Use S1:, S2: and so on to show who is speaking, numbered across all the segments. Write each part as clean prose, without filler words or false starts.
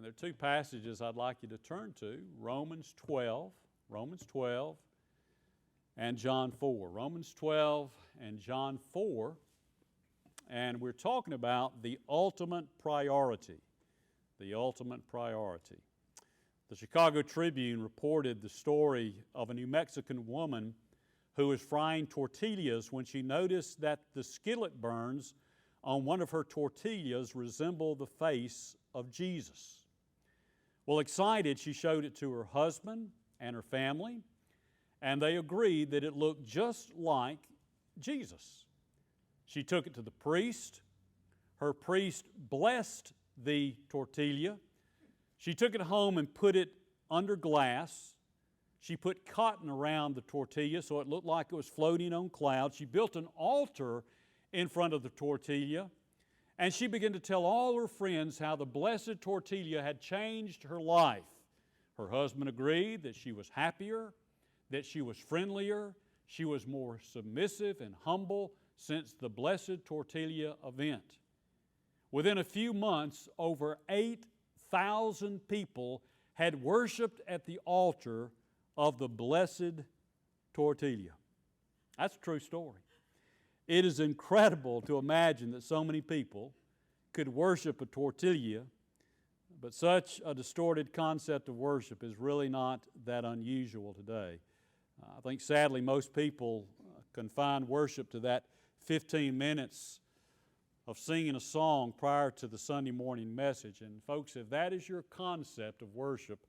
S1: And there are two passages I'd like you to turn to, Romans 12, and John 4. Romans 12 and John 4, and we're talking about the ultimate priority. The ultimate priority. The Chicago Tribune reported the story of a New Mexican woman who was frying tortillas when she noticed that the skillet burns on one of her tortillas resembled the face of Jesus. Well, excited, she showed it to her husband and her family, and they agreed that it looked just like Jesus. She took it to the priest. Her priest blessed the tortilla. She took it home and put it under glass. She put cotton around the tortilla so it looked like it was floating on clouds. She built an altar in front of the tortilla, and she began to tell all her friends how the blessed tortilla had changed her life. Her husband agreed that she was happier, that she was friendlier, she was more submissive and humble since the blessed tortilla event. Within a few months, over 8,000 people had worshiped at the altar of the blessed tortilla. That's a true story. It is incredible to imagine that so many people could worship a tortilla, but such a distorted concept of worship is really not that unusual today. I think sadly most people confine worship to that 15 minutes of singing a song prior to the Sunday morning message. And folks, if that is your concept of worship,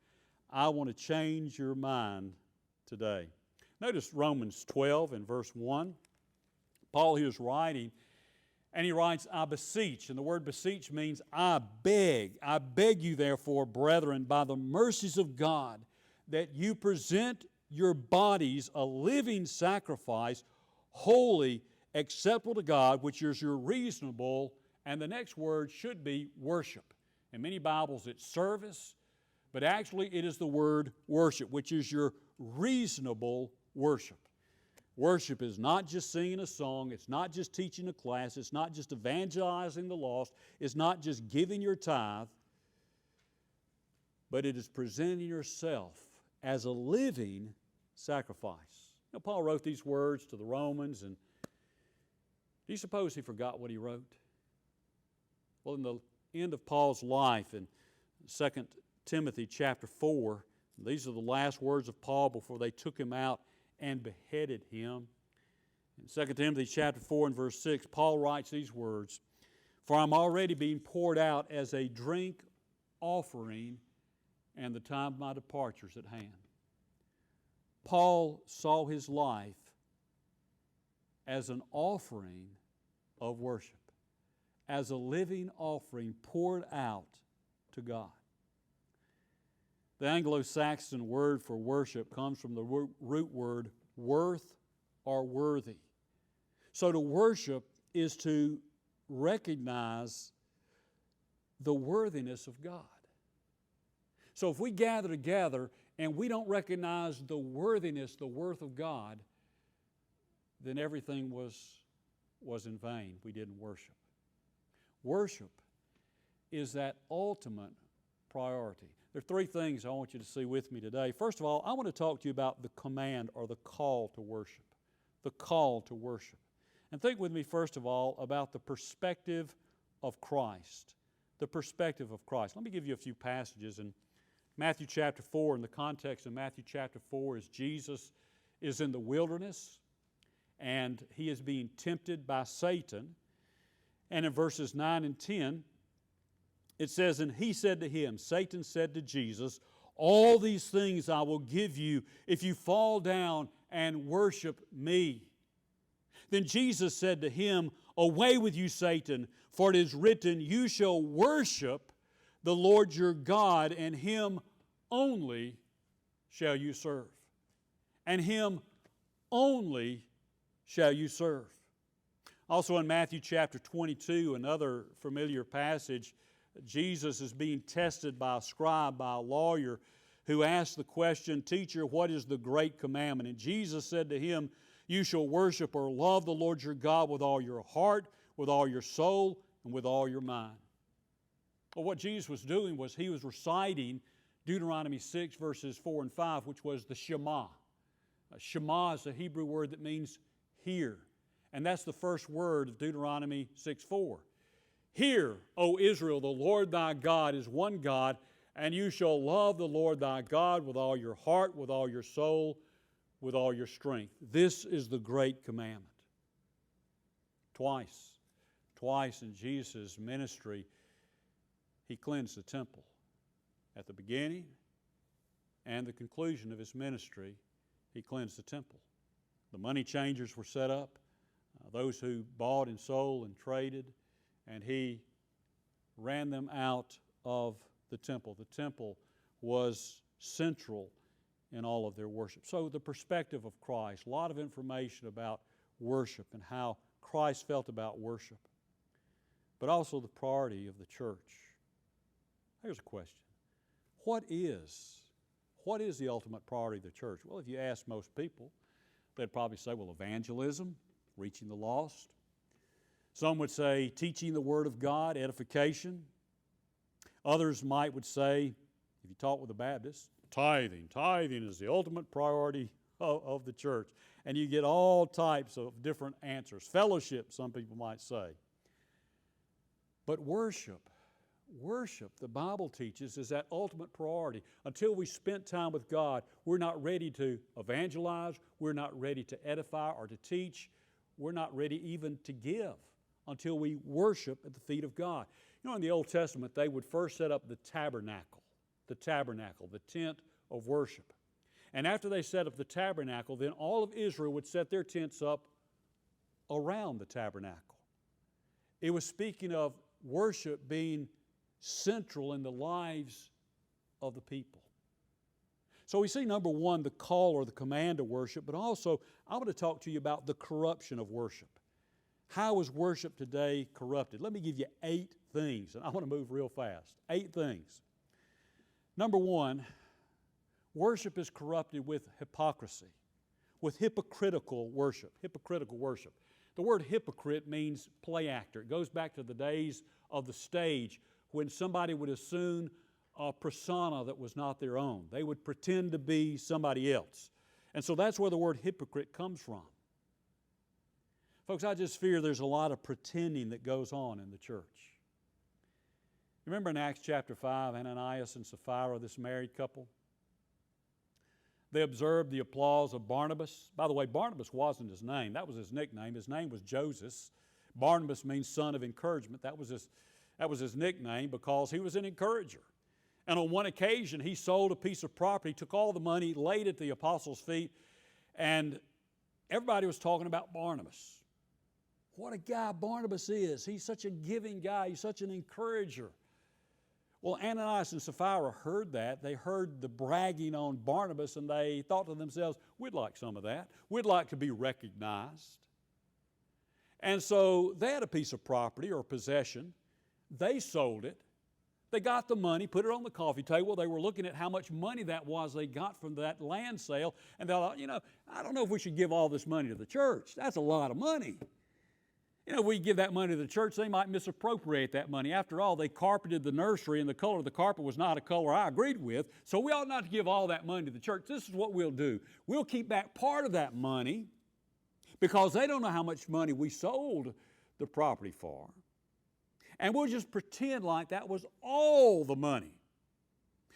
S1: I want to change your mind today. Notice Romans 12 and verse 1. Paul here is writing, and he writes, I beseech, and the word beseech means I beg. I beg you therefore, brethren, by the mercies of God, that you present your bodies a living sacrifice, holy, acceptable to God, which is your reasonable, and the next word should be worship. In many Bibles it's service, but actually it is the word worship, which is your reasonable worship. Worship is not just singing a song, it's not just teaching a class, it's not just evangelizing the lost, it's not just giving your tithe, but it is presenting yourself as a living sacrifice. Now, Paul wrote these words to the Romans, and do you suppose he forgot what he wrote? Well, in the end of Paul's life in 2 Timothy chapter 4, these are the last words of Paul before they took him out and beheaded him. In 2 Timothy chapter 4 and verse 6, Paul writes these words, For I'm already being poured out as a drink offering, and the time of my departure is at hand. Paul saw his life as an offering of worship, as a living offering poured out to God. The Anglo-Saxon word for worship comes from the root word worth or worthy. So to worship is to recognize the worthiness of God. So if we gather together and we don't recognize the worthiness, the worth of God, then everything was in vain. We didn't worship. Worship is that ultimate priority. There are three things I want you to see with me today. First of all, I want to talk to you about the command or the call to worship. The call to worship. And think with me, first of all, about the perspective of Christ. The perspective of Christ. Let me give you a few passages. In Matthew chapter 4, in the context of Matthew chapter 4, is Jesus is in the wilderness and He is being tempted by Satan. And in verses 9 and 10, it says, And He said to him, Satan said to Jesus, All these things I will give you if you fall down and worship me. Then Jesus said to him, Away with you, Satan, for it is written, You shall worship the Lord your God, and Him only shall you serve. And Him only shall you serve. Also in Matthew chapter 22, another familiar passage, Jesus is being tested by a scribe, by a lawyer, who asked the question, Teacher, what is the great commandment? And Jesus said to him, You shall worship or love the Lord your God with all your heart, with all your soul, and with all your mind. Well, what Jesus was doing was he was reciting Deuteronomy 6, verses 4 and 5, which was the Shema. Shema is a Hebrew word that means hear. And that's the first word of Deuteronomy 6:4. Hear, O Israel, the Lord thy God is one God, and you shall love the Lord thy God with all your heart, with all your soul, with all your strength. This is the great commandment. Twice in Jesus' ministry, he cleansed the temple. At the beginning and the conclusion of his ministry, he cleansed the temple. The money changers were set up, those who bought and sold and traded, and he ran them out of the temple. The temple was central in all of their worship. So the perspective of Christ, a lot of information about worship and how Christ felt about worship, but also the priority of the church. Here's a question. What is the ultimate priority of the church? Well, if you ask most people, they'd probably say, well, evangelism, reaching the lost. Some would say teaching the Word of God, edification. Others would say, if you talk with a Baptist, tithing. Tithing is the ultimate priority of the church. And you get all types of different answers. Fellowship, some people might say. But worship, the Bible teaches, is that ultimate priority. Until we spend time with God, we're not ready to evangelize, we're not ready to edify or to teach, we're not ready even to give until we worship at the feet of God. You know, in the Old Testament, they would first set up the tabernacle, the tent of worship. And after they set up the tabernacle, then all of Israel would set their tents up around the tabernacle. It was speaking of worship being central in the lives of the people. So we see, number one, the call or the command to worship, but also I want to talk to you about the corruption of worship. How is worship today corrupted? Let me give you 8 things, and I want to move real fast. 8 things. Number one, worship is corrupted with hypocrisy, with hypocritical worship. The word hypocrite means play actor. It goes back to the days of the stage when somebody would assume a persona that was not their own. They would pretend to be somebody else. And so that's where the word hypocrite comes from. Folks, I just fear there's a lot of pretending that goes on in the church. Remember in Acts chapter 5, Ananias and Sapphira, this married couple? They observed the applause of Barnabas. By the way, Barnabas wasn't his name. That was his nickname. His name was Joseph. Barnabas means son of encouragement. That was his nickname because he was an encourager. And on one occasion, he sold a piece of property, took all the money, laid it at the apostles' feet, and everybody was talking about Barnabas. What a guy Barnabas is. He's such a giving guy. He's such an encourager. Well, Ananias and Sapphira heard that. They heard the bragging on Barnabas, and they thought to themselves, we'd like some of that. We'd like to be recognized. And so they had a piece of property or possession. They sold it. They got the money, put it on the coffee table. They were looking at how much money that was they got from that land sale, and they thought, I don't know if we should give all this money to the church. That's a lot of money. If we give that money to the church, they might misappropriate that money. After all, they carpeted the nursery, and the color of the carpet was not a color I agreed with, so we ought not to give all that money to the church. This is what we'll do. We'll keep back part of that money because they don't know how much money we sold the property for. And we'll just pretend like that was all the money.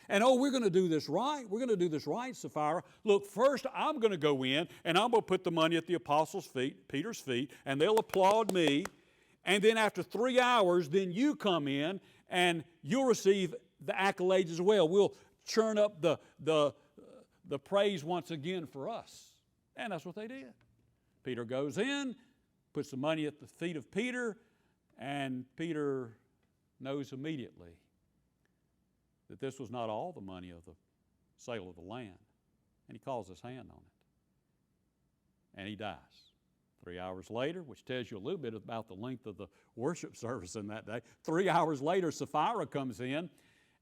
S1: And we're going to do this right. We're going to do this right, Sapphira. Look, first I'm going to go in and I'm going to put the money at the apostles' feet, Peter's feet, and they'll applaud me. And then after 3 hours, then you come in and you'll receive the accolades as well. We'll churn up the praise once again for us. And that's what they did. Peter goes in, puts the money at the feet of Peter, and Peter knows immediately that this was not all the money of the sale of the land. And he calls his hand on it. And he dies. 3 hours later, which tells you a little bit about the length of the worship service in that day, 3 hours later, Sapphira comes in,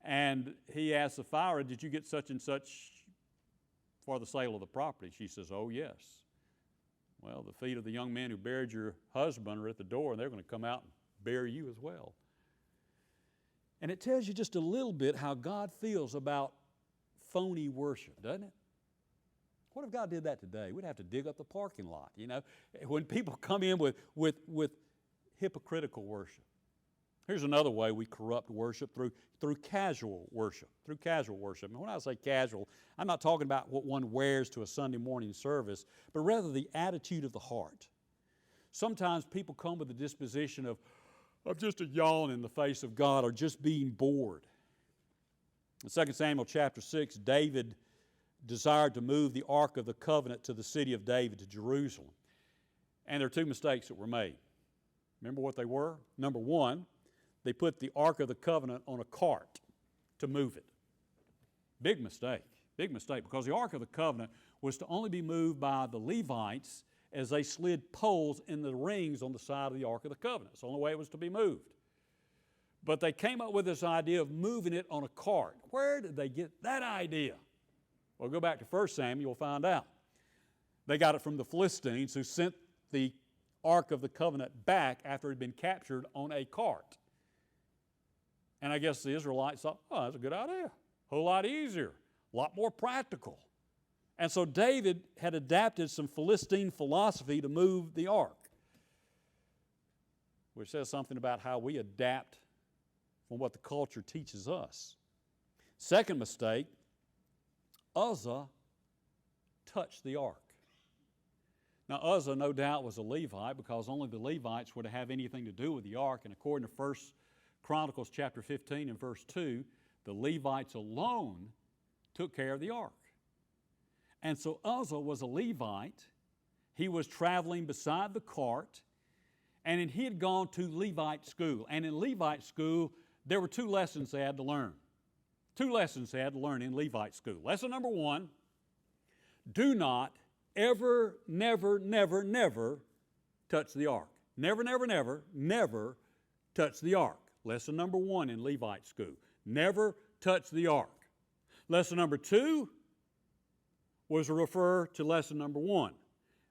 S1: and he asks Sapphira, did you get such and such for the sale of the property? She says, oh, yes. Well, the feet of the young men who buried your husband are at the door, and they're going to come out and bury you as well. And it tells you just a little bit how God feels about phony worship, doesn't it? What if God did that today? We'd have to dig up the parking lot, you know. When people come in with hypocritical worship. Here's another way we corrupt worship through casual worship. Through casual worship. And when I say casual, I'm not talking about what one wears to a Sunday morning service, but rather the attitude of the heart. Sometimes people come with a disposition of just a yawn in the face of God or just being bored. In 2 Samuel chapter 6, David desired to move the Ark of the Covenant to the city of David, to Jerusalem. And there are two mistakes that were made. Remember what they were? Number one, they put the Ark of the Covenant on a cart to move it. Big mistake, because the Ark of the Covenant was to only be moved by the Levites as they slid poles in the rings on the side of the Ark of the Covenant. It's the only way it was to be moved. But they came up with this idea of moving it on a cart. Where did they get that idea? Well, go back to 1 Samuel, you'll find out. They got it from the Philistines, who sent the Ark of the Covenant back after it had been captured on a cart. And I guess the Israelites thought, oh, that's a good idea. A whole lot easier, a lot more practical. And so David had adapted some Philistine philosophy to move the ark, which says something about how we adapt from what the culture teaches us. Second mistake, Uzzah touched the ark. Now, Uzzah, no doubt, was a Levite, because only the Levites were to have anything to do with the ark. And according to 1 Chronicles chapter 15 and verse 2, the Levites alone took care of the ark. And so Uzzah was a Levite. He was traveling beside the cart, and he had gone to Levite school. And in Levite school, there were two lessons they had to learn. Two lessons they had to learn in Levite school. Lesson number one, do not ever, never, never, never touch the ark. Never, never, never, never touch the ark. Lesson number one in Levite school. Never touch the ark. Lesson number two was to refer to lesson number one.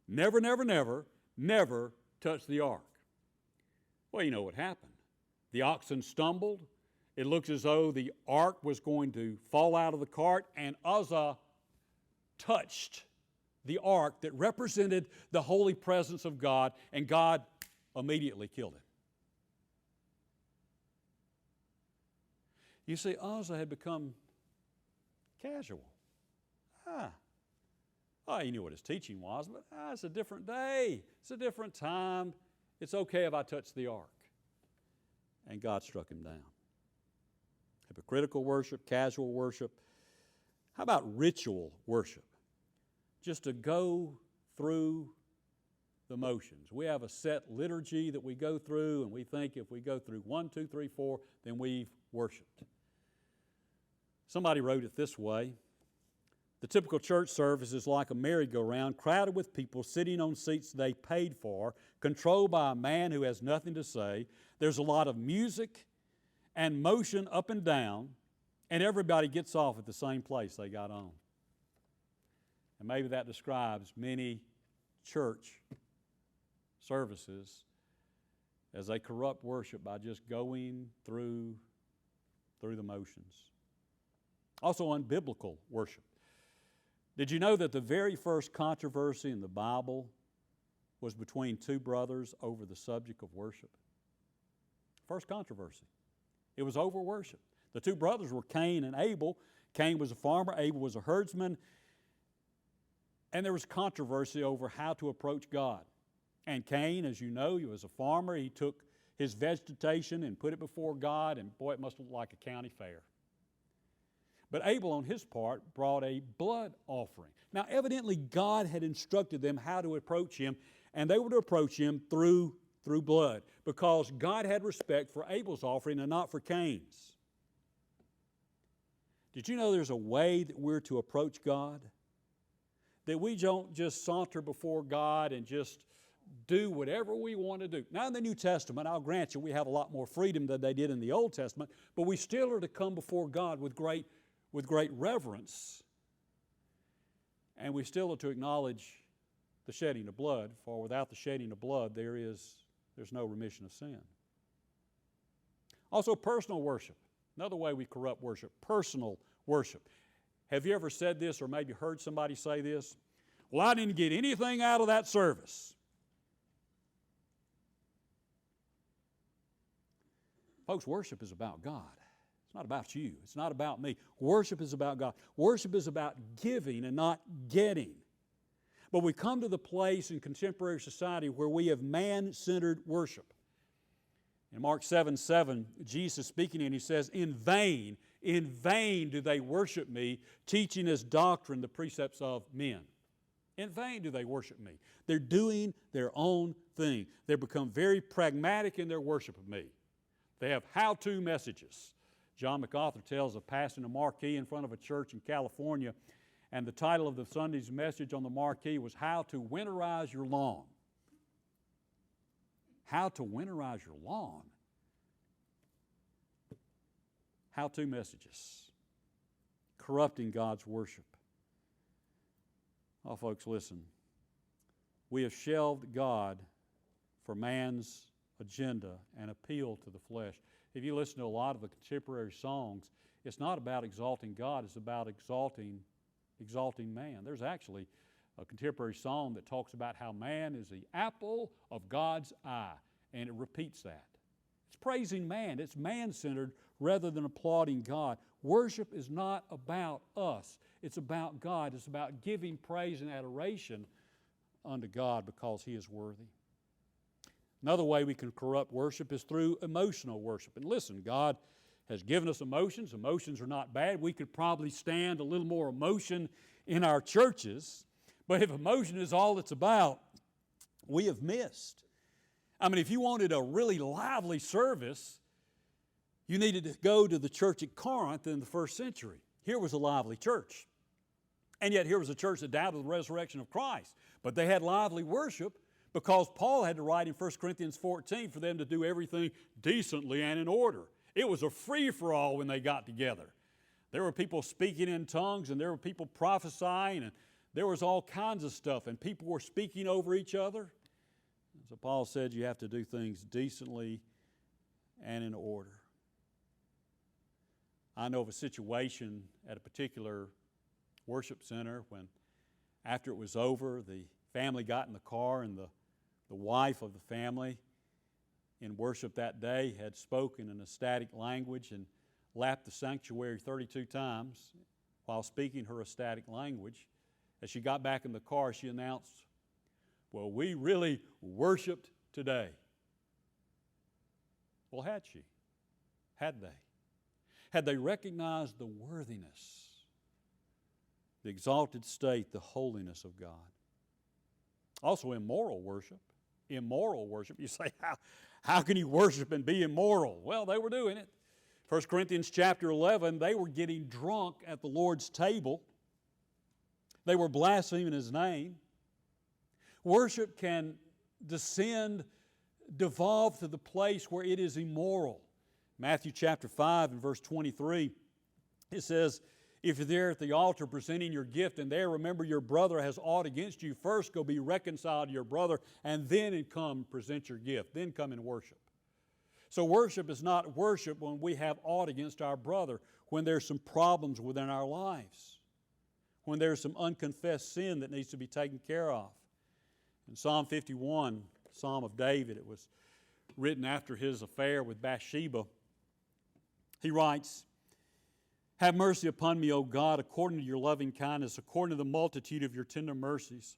S1: Never, never, never, never touch the ark. Well, you know what happened. The oxen stumbled. It looks as though the ark was going to fall out of the cart, and Uzzah touched the ark that represented the holy presence of God, and God immediately killed him. You see, Uzzah had become casual. He knew what his teaching was, but it's a different day. It's a different time. It's okay if I touch the ark. And God struck him down. Hypocritical worship, casual worship. How about ritual worship? Just to go through the motions. We have a set liturgy that we go through, and we think if we go through 1, 2, 3, 4, then we've worshiped. Somebody wrote it this way. The typical church service is like a merry-go-round, crowded with people sitting on seats they paid for, controlled by a man who has nothing to say. There's a lot of music and motion up and down, and everybody gets off at the same place they got on. And maybe that describes many church services as they corrupt worship by just going through the motions. Also, unbiblical worship. Did you know that the very first controversy in the Bible was between two brothers over the subject of worship? First controversy. It was over worship. The two brothers were Cain and Abel. Cain was a farmer, Abel was a herdsman. And there was controversy over how to approach God. And Cain, as you know, he was a farmer. He took his vegetation and put it before God, and boy, it must look like a county fair. But Abel, on his part, brought a blood offering. Now, evidently, God had instructed them how to approach him, and they were to approach him through blood, because God had respect for Abel's offering and not for Cain's. Did you know there's a way that we're to approach God? That we don't just saunter before God and just do whatever we want to do. Now, in the New Testament, I'll grant you, we have a lot more freedom than they did in the Old Testament, but we still are to come before God with great reverence, and we still are to acknowledge the shedding of blood, for without the shedding of blood, there's no remission of sin. Also, personal worship. Another way we corrupt worship, personal worship. Have you ever said this or maybe heard somebody say this? Well, I didn't get anything out of that service. Folks, worship is about God. It's not about you. It's not about me. Worship is about God. Worship is about giving and not getting. But we come to the place in contemporary society where we have man-centered worship. In Mark 7:7, Jesus speaking, and He says, in vain do they worship me, teaching as doctrine the precepts of men. In vain do they worship me. They're doing their own thing. They've become very pragmatic in their worship of me. They have how-to messages. John MacArthur tells of passing a marquee in front of a church in California, and the title of the Sunday's message on the marquee was How to Winterize Your Lawn. How to winterize your lawn. How-to messages. Corrupting God's worship. Oh, folks, listen. We have shelved God for man's agenda and appeal to the flesh. If you listen to a lot of the contemporary songs, it's not about exalting God, it's about exalting man. There's actually a contemporary song that talks about how man is the apple of God's eye, and it repeats that. It's praising man. It's man-centered rather than applauding God. Worship is not about us. It's about God. It's about giving praise and adoration unto God because He is worthy. Another way we can corrupt worship is through emotional worship. And listen, God has given us emotions. Emotions are not bad. We could probably stand a little more emotion in our churches. But if emotion is all it's about, we have missed. I mean, if you wanted a really lively service, you needed to go to the church at Corinth in the first century. Here was a lively church. And yet here was a church that doubted the resurrection of Christ. But they had lively worship because Paul had to write in 1 Corinthians 14 for them to do everything decently and in order. It was a free-for-all when they got together. There were people speaking in tongues, and there were people prophesying, and there was all kinds of stuff, and people were speaking over each other. So Paul said you have to do things decently and in order. I know of a situation at a particular worship center when after it was over, the family got in the car, and the wife of the family in worship that day had spoken in a ecstatic language and lapped the sanctuary 32 times while speaking her ecstatic language. As she got back in the car, she announced, "Well, we really worshiped today." Well, had she? Had they? Had they recognized the worthiness, the exalted state, the holiness of God? Also, immoral worship. Immoral worship. You say, how can you worship and be immoral? Well, they were doing it. 1 Corinthians chapter 11, they were getting drunk at the Lord's table. They were blaspheming His name. Worship can devolve to the place where it is immoral. Matthew chapter 5 and verse 23, it says, if you're there at the altar presenting your gift and there remember your brother has aught against you, first go be reconciled to your brother and then come present your gift. Then come and worship. So worship is not worship when we have aught against our brother, when there's some problems within our lives, when there's some unconfessed sin that needs to be taken care of. In Psalm 51, Psalm of David, it was written after his affair with Bathsheba. He writes, have mercy upon me, O God, according to your loving kindness, according to the multitude of your tender mercies.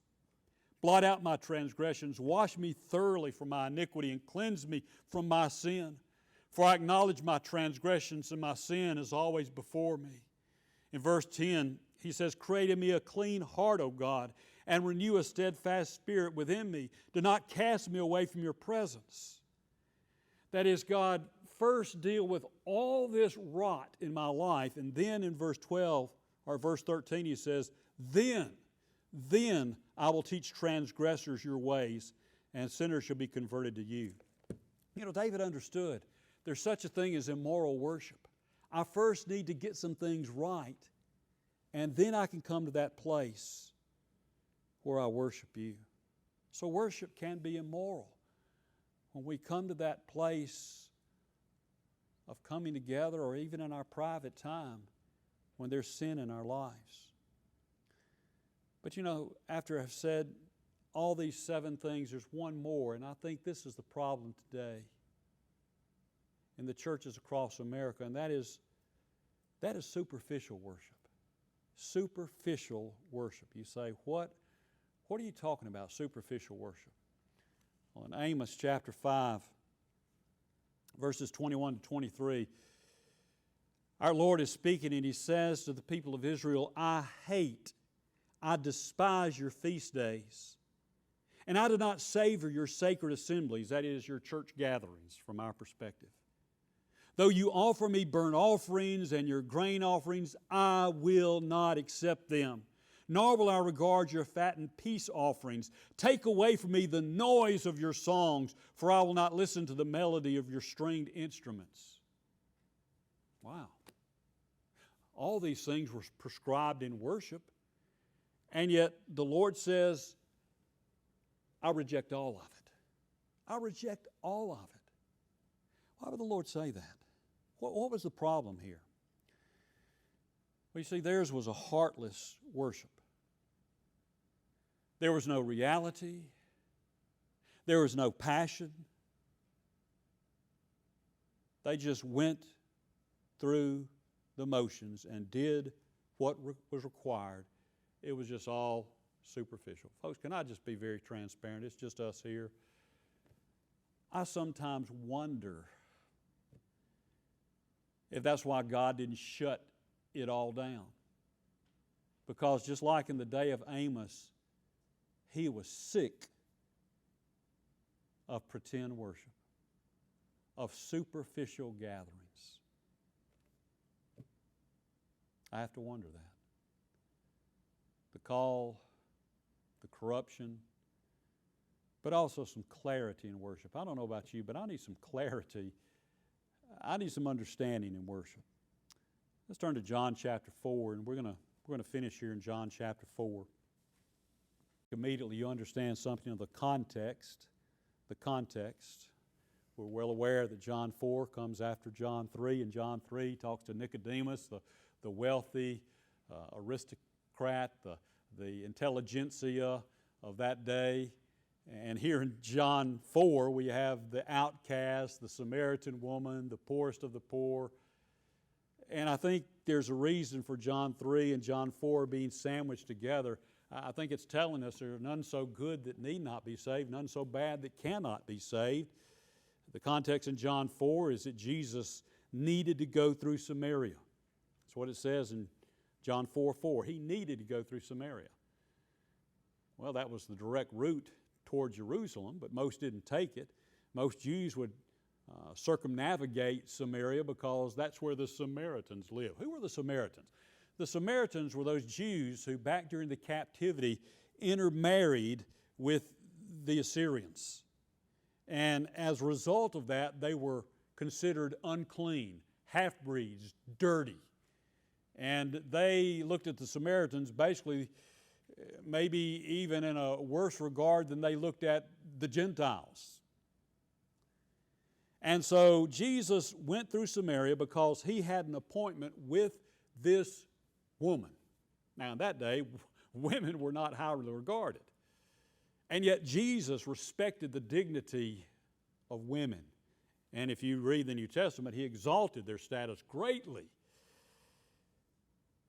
S1: Blot out my transgressions, wash me thoroughly from my iniquity, and cleanse me from my sin. For I acknowledge my transgressions, and my sin is always before me. In verse 10, he says, create in me a clean heart, O God, and renew a steadfast spirit within me. Do not cast me away from your presence. That is, God, first deal with all this rot in my life, and then in verse 12 or verse 13 he says, then I will teach transgressors your ways, and sinners shall be converted to you. You know, David understood there's such a thing as immoral worship. I first need to get some things right, and then I can come to that place where I worship you. So worship can be immoral. When we come to that place of coming together, or even in our private time when there's sin in our lives. But after I've said all these 7 things, there's one more, and I think this is the problem today in the churches across America, and that is superficial worship. Superficial worship. You say, what are you talking about, superficial worship? Well, in Amos chapter 5, verses 21 to 23, our Lord is speaking, and He says to the people of Israel, I despise your feast days, and I do not savor your sacred assemblies, that is, your church gatherings from our perspective. Though you offer me burnt offerings and your grain offerings, I will not accept them, nor will I regard your fattened peace offerings. Take away from me the noise of your songs, for I will not listen to the melody of your stringed instruments. Wow. All these things were prescribed in worship, and yet the Lord says, I reject all of it. I reject all of it. Why would the Lord say that? What was the problem here? Well, you see, theirs was a heartless worship. There was no reality. There was no passion. They just went through the motions and did what was required. It was just all superficial. Folks, can I just be very transparent? It's just us here. I sometimes wonder if that's why God didn't shut it all down. Because just like in the day of Amos, he was sick of pretend worship, of superficial gatherings. I have to wonder that. The call, the corruption, but also some clarity in worship. I don't know about you, but I need some clarity. I need some understanding in worship. Let's turn to John chapter 4, and we're going to finish here in John chapter 4. Immediately you understand something of the context. The context. We're well aware that John 4 comes after John 3, and John 3 talks to Nicodemus, the wealthy aristocrat, the intelligentsia of that day. And here in John 4, we have the outcast, the Samaritan woman, the poorest of the poor. And I think there's a reason for John 3 and John 4 being sandwiched together. I think it's telling us there are none so good that need not be saved, none so bad that cannot be saved. The context in John 4 is that Jesus needed to go through Samaria. That's what it says in John 4:4. He needed to go through Samaria. Well, that was the direct route toward Jerusalem, but most didn't take it. Most Jews would circumnavigate Samaria because that's where the Samaritans live. Who were the Samaritans? The Samaritans were those Jews who back during the captivity intermarried with the Assyrians. And as a result of that, they were considered unclean, half-breeds, dirty. And they looked at the Samaritans basically maybe even in a worse regard than they looked at the Gentiles. And so Jesus went through Samaria because he had an appointment with this woman. Now in that day, women were not highly regarded. And yet Jesus respected the dignity of women. And if you read the New Testament, he exalted their status greatly.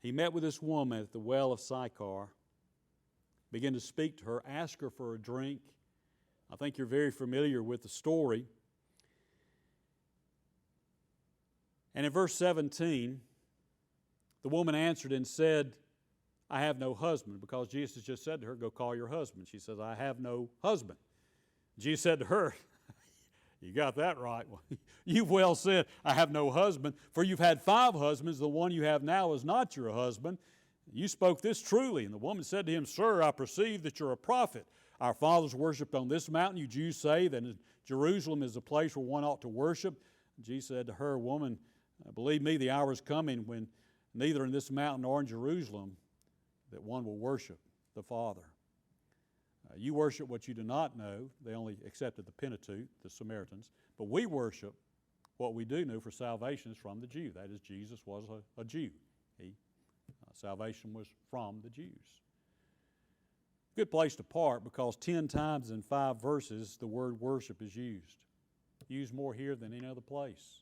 S1: He met with this woman at the well of Sychar, began to speak to her, ask her for a drink. I think you're very familiar with the story. And in verse 17, the woman answered and said, I have no husband, because Jesus just said to her, go call your husband. She says, I have no husband. Jesus said to her, you got that right. You've well said, I have no husband, for you've had 5 husbands. The one you have now is not your husband. You spoke this truly. And the woman said to him, Sir, I perceive that you're a prophet. Our fathers worshipped on this mountain. You Jews say that Jerusalem is the place where one ought to worship. Jesus said to her, Woman, believe me, the hour is coming when neither in this mountain nor in Jerusalem that one will worship the Father. You worship what you do not know. They only accepted the Pentateuch, the Samaritans. But we worship what we do know for salvation is from the Jew. That is, Jesus was a Jew. Salvation was from the Jews. Good place to park because 10 times in 5 verses the word worship is used. Used more here than any other place.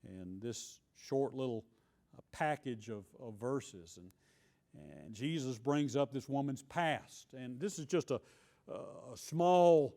S1: And this short little package of verses. And Jesus brings up this woman's past. And this is just a small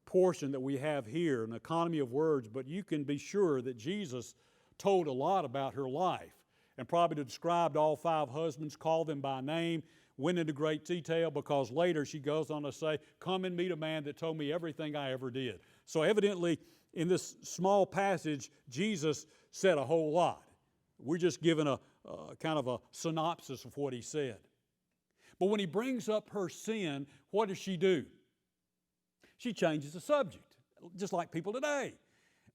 S1: portion that we have here, an economy of words, but you can be sure that Jesus told a lot about her life and probably described all 5 husbands, called them by name, went into great detail because later she goes on to say, come and meet a man that told me everything I ever did. So evidently in this small passage, Jesus said a whole lot. We're just given a kind of a synopsis of what he said. But when he brings up her sin, what does she do? She changes the subject, just like people today.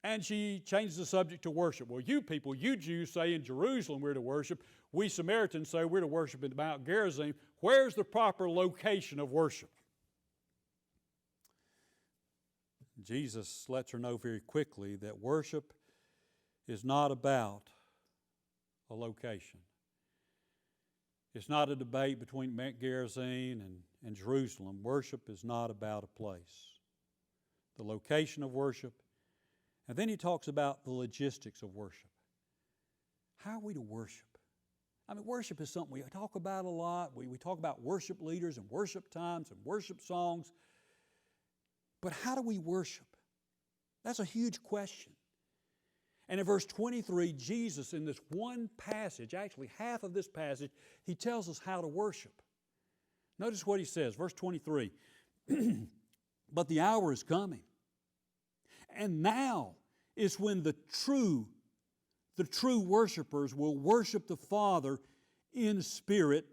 S1: And she changes the subject to worship. Well, you people, you Jews say in Jerusalem we're to worship. We Samaritans say we're to worship in Mount Gerizim. Where's the proper location of worship? Jesus lets her know very quickly that worship is not about a location. It's not a debate between Mount Gerizim and Jerusalem. Worship is not about a place. The location of worship. And then he talks about the logistics of worship. How are we to worship? I mean, worship is something we talk about a lot. We talk about worship leaders and worship times and worship songs. But how do we worship? That's a huge question. And in verse 23, Jesus, in this one passage, actually half of this passage, he tells us how to worship. Notice what he says, verse 23. But the hour is coming. And now is when the true worshipers will worship the Father in spirit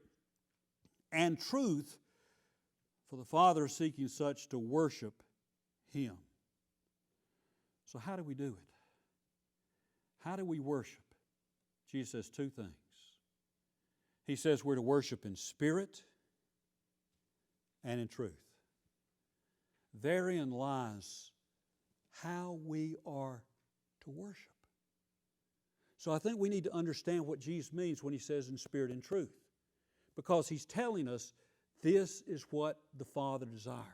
S1: and truth, for the Father is seeking such to worship Him. So how do we do it? How do we worship? Jesus says 2 things. He says we're to worship in spirit and in truth. Therein lies how we are to worship. So I think we need to understand what Jesus means when he says in spirit and truth, because he's telling us this is what the Father desires.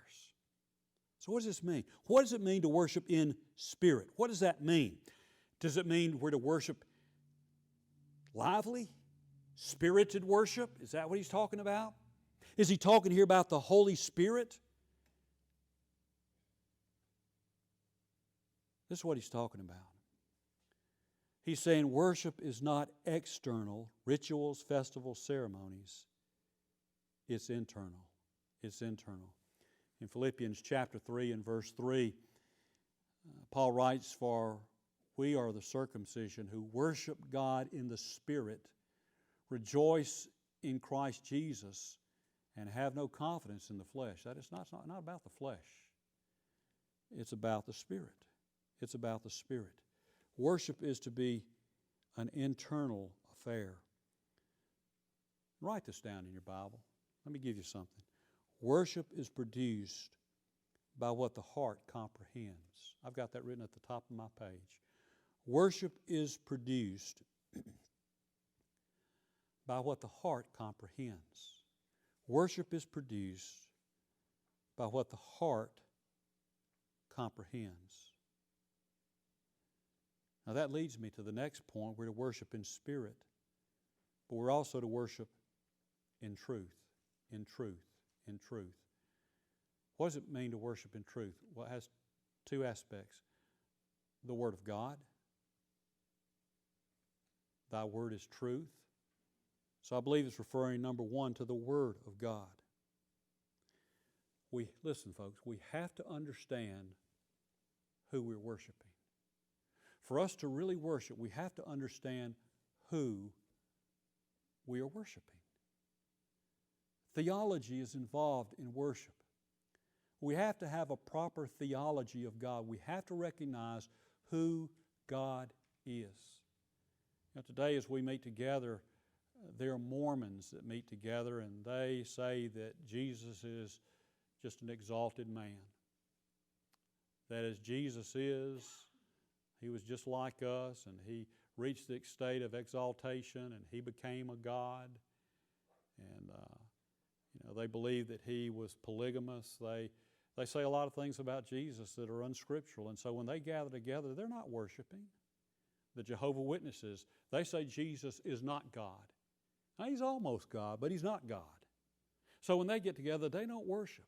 S1: So what does this mean? What does it mean to worship in spirit? What does that mean? Does it mean we're to worship lively, spirited worship? Is that what he's talking about? Is he talking here about the Holy Spirit? This is what he's talking about. He's saying worship is not external, rituals, festivals, ceremonies. It's internal. It's internal. In Philippians chapter 3 and verse 3, Paul writes, for we are the circumcision who worship God in the Spirit, rejoice in Christ Jesus, and have no confidence in the flesh. That is not about the flesh. It's about the Spirit. It's about the Spirit. Worship is to be an internal affair. Write this down in your Bible. Let me give you something. Worship is produced by what the heart comprehends. I've got that written at the top of my page. Worship is produced by what the heart comprehends. Worship is produced by what the heart comprehends. Now that leads me to the next point. We're to worship in spirit, but we're also to worship in truth, in truth, in truth. What does it mean to worship in truth? Well, it has 2 aspects. The Word of God. Thy Word is truth. So I believe it's referring, number 1, to the Word of God. Listen, folks, we have to understand who we're worshiping. For us to really worship, we have to understand who we are worshiping. Theology is involved in worship. We have to have a proper theology of God. We have to recognize who God is. Today as we meet together, there are Mormons that meet together and they say that Jesus is just an exalted man. That as Jesus is, He was just like us, and He reached the state of exaltation, and He became a God. And they believe that He was polygamous. They say a lot of things about Jesus that are unscriptural. And so when they gather together, they're not worshiping. The Jehovah's Witnesses, they say Jesus is not God. Now, He's almost God, but He's not God. So when they get together, they don't worship.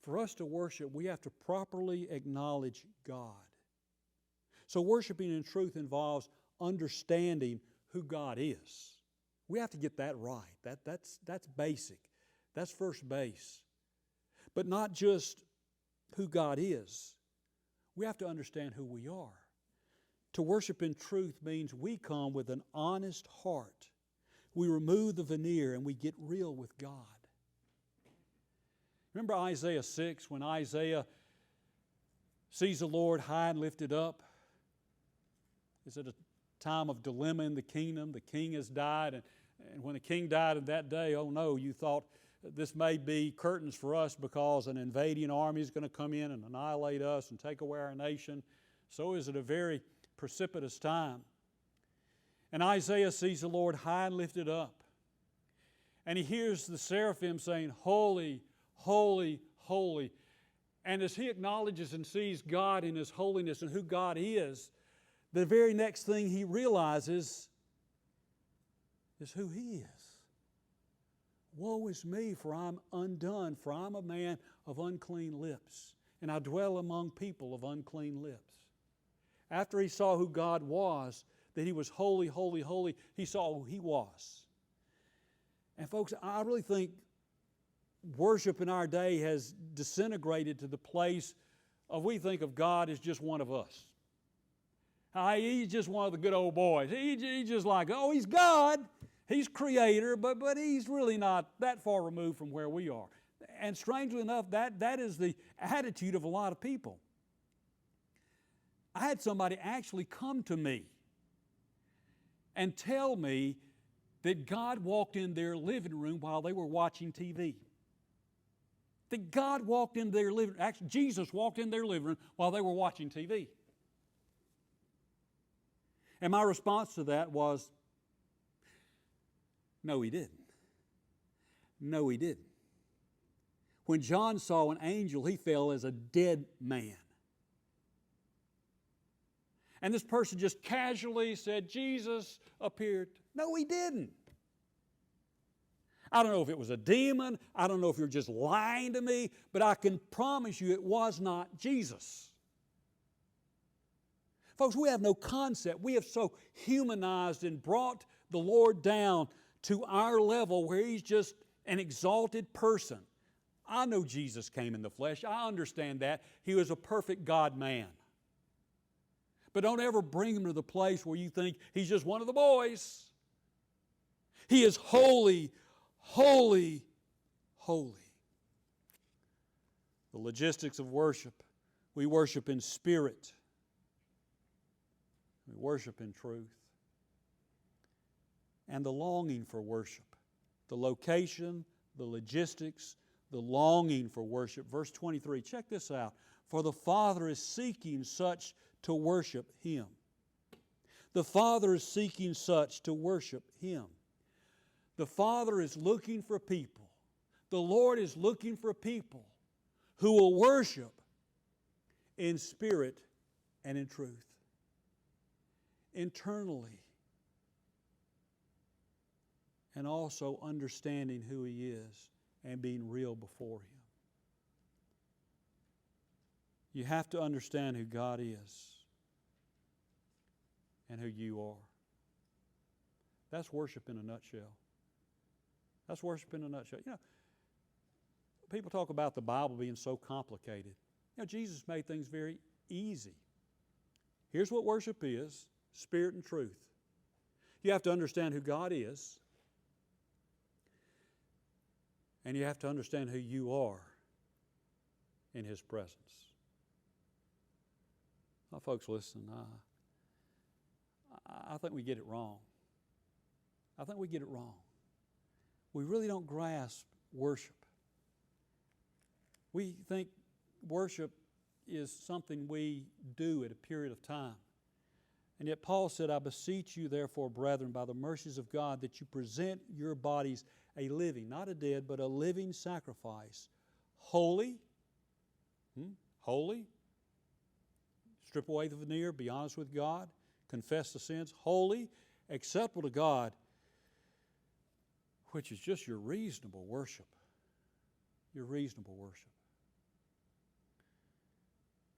S1: For us to worship, we have to properly acknowledge God. So worshiping in truth involves understanding who God is. We have to get that right. That's basic. That's first base. But not just who God is. We have to understand who we are. To worship in truth means we come with an honest heart. We remove the veneer and we get real with God. Remember Isaiah 6, when Isaiah sees the Lord high and lifted up? It's at a time of dilemma in the kingdom. The king has died, and when the king died in that day, oh no, you thought this may be curtains for us because an invading army is going to come in and annihilate us and take away our nation. So is it a very precipitous time. And Isaiah sees the Lord high and lifted up. And he hears the seraphim saying, "Holy, holy, holy." And as he acknowledges and sees God in His holiness and who God is, the very next thing he realizes is who he is. Woe is me, for I'm undone, for I'm a man of unclean lips, and I dwell among people of unclean lips. After he saw who God was, that He was holy, holy, holy, he saw who He was. And folks, I really think worship in our day has disintegrated to the place of we think of God as just one of us. He's just one of the good old boys. He's just like, oh, He's God. He's Creator, but He's really not that far removed from where we are. And strangely enough, that is the attitude of a lot of people. I had somebody actually come to me and tell me that God walked in their living room while they were watching TV. That God walked in their living room, actually Jesus walked in their living room while they were watching TV. And my response to that was, no, He didn't. No, He didn't. When John saw an angel, he fell as a dead man. And this person just casually said, Jesus appeared. No, He didn't. I don't know if it was a demon. I don't know if you're just lying to me, but I can promise you it was not Jesus. Folks, we have no concept. We have so humanized and brought the Lord down to our level where He's just an exalted person. I know Jesus came in the flesh. I understand that. He was a perfect God-man. But don't ever bring Him to the place where you think He's just one of the boys. He is holy, holy, holy. The logistics of worship. We worship in spirit. We worship in truth. And the longing for worship. The location, the logistics, the longing for worship. Verse 23, check this out. For the Father is seeking such to worship Him. The Father is seeking such to worship Him. The Father is looking for people. The Lord is looking for people who will worship in spirit and in truth. Internally. And also understanding who He is and being real before Him. You have to understand who God is and who you are. That's worship in a nutshell. That's worship in a nutshell. You know, people talk about the Bible being so complicated. You know, Jesus made things very easy. Here's what worship is: spirit and truth. You have to understand who God is, and you have to understand who you are in His presence. Now, folks, listen, I think we get it wrong. I think we get it wrong. We really don't grasp worship. We think worship is something we do at a period of time. And yet Paul said, I beseech you therefore, brethren, by the mercies of God, that you present your bodies a living, not a dead, but a living sacrifice, holy, holy, strip away the veneer, be honest with God, confess the sins, holy, acceptable to God, which is just your reasonable worship. Your reasonable worship.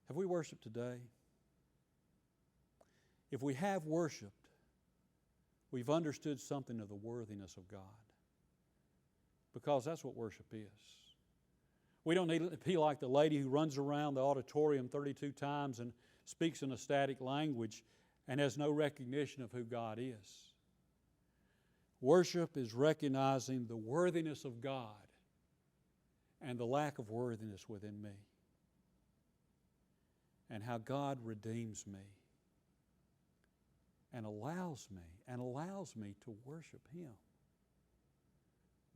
S1: Have we worshiped today? If we have worshiped, we've understood something of the worthiness of God. Because that's what worship is. We don't need to be like the lady who runs around the auditorium 32 times and speaks in a static language and has no recognition of who God is. Worship is recognizing the worthiness of God and the lack of worthiness within me, and how God redeems me and allows me to worship Him.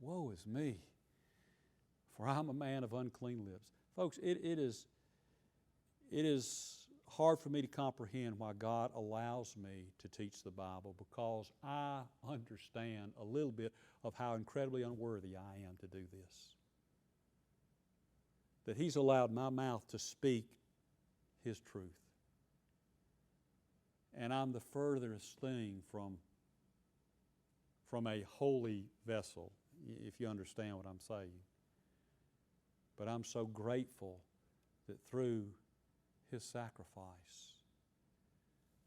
S1: Woe is me, for I'm a man of unclean lips. Folks, it is hard for me to comprehend why God allows me to teach the Bible, because I understand a little bit of how incredibly unworthy I am to do this. That He's allowed my mouth to speak His truth. And I'm the furthest thing from a holy vessel, if you understand what I'm saying. But I'm so grateful that through His sacrifice,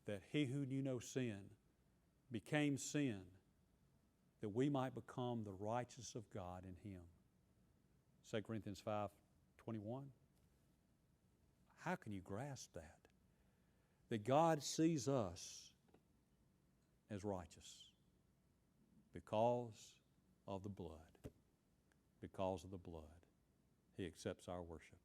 S1: that He who knew no sin became sin, that we might become the righteousness of God in Him. 2 Corinthians 5:21. How can you grasp that? That God sees us as righteous because of the blood. Because of the blood. He accepts our worship.